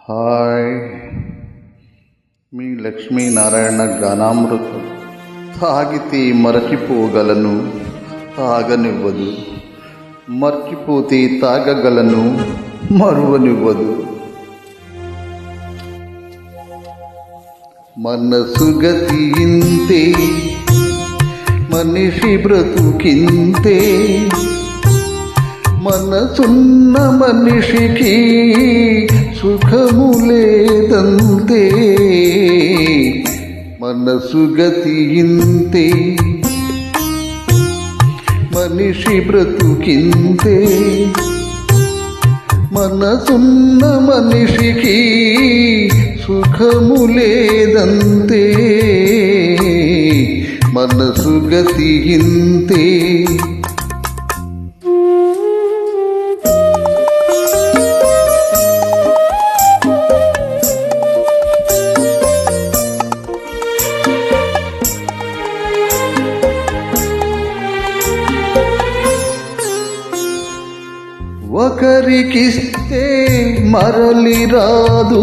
Hi, మీ లక్ష్మీనారాయణ గానామృతం. తాగితే మరచిపోగలను, తాగనివ్వదు. మర్చిపోతే తాగగలను, మరువనివ్వదు. మనసు గతి ఇంతే, మనిషి బ్రతుకింతే. మనసున్న మనిషికి సుఖము లేదంతే. మనసు గతి ఇంతే, మనిషి బ్రతుకింతే. మనసున్న మనిషికి సుఖము లేదంతే. మనసు గతి ఇంతే. ఒకరికిస్తే మరలి రాదు,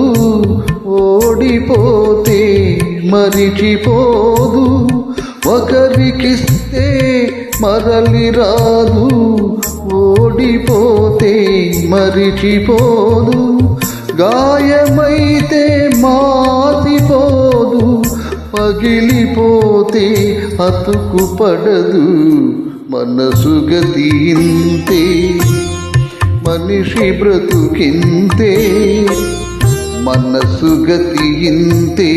ఓడిపోతే మరిచిపోదు. ఒకరికిస్తే మరలి రాదు, ఓడిపోతే మరిచిపోదు. గాయమైతే మాసిపోదు, పగిలిపోతే అతుకు పడదు. మనసు గతి ఇంతే, మనిషి బ్రతుకింతే. మనసు గతి ఇంతే.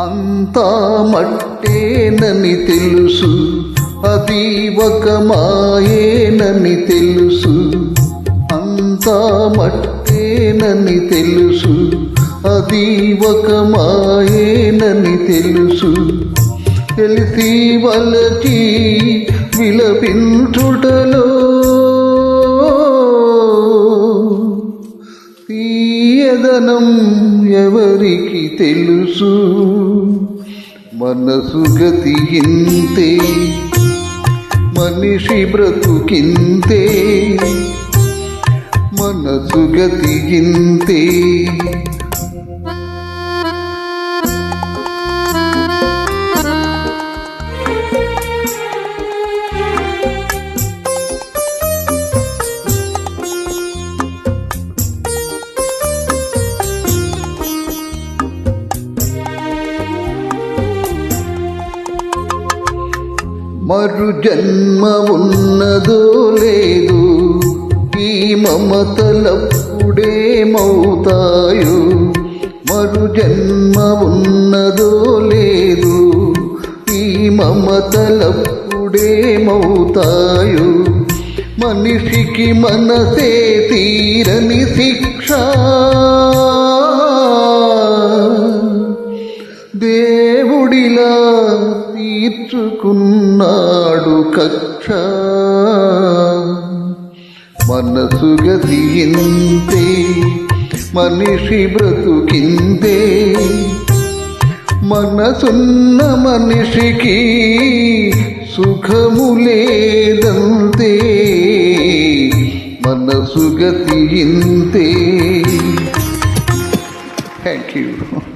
అంతా మట్టేనని తెలుసు, అది ఒక మాయేనని తెలుసు. అంతా మట్టేనని తెలుసు, అది ఒక మాయేనని తెలుసు. తెలిసి వలచి విలపించుటలో తీయదనం ఎవరికి తెలుసు. మనసు గతి ఇంతే, మనిషి బ్రతుకింతే. మనసు గతి ఇంతే. మరు జన్మ ఉన్నదో లేదు, ఈ మమతలప్పుడేమవుతాయో. మరు జన్మ ఉన్నదో లేదు, ఈ మమతలప్పుడేమవుతాయో. మనిషికి మనసే తీరని శిక్ష, దేవుడిలా తీర్చుకున్నాడు కక్ష. మనసు గతి ఇంతే, మనిషి బ్రతుకింతే. మనసున్న మనిషికి సుఖము లేదంతే. మనసు గతి ఇంతే. Thank you.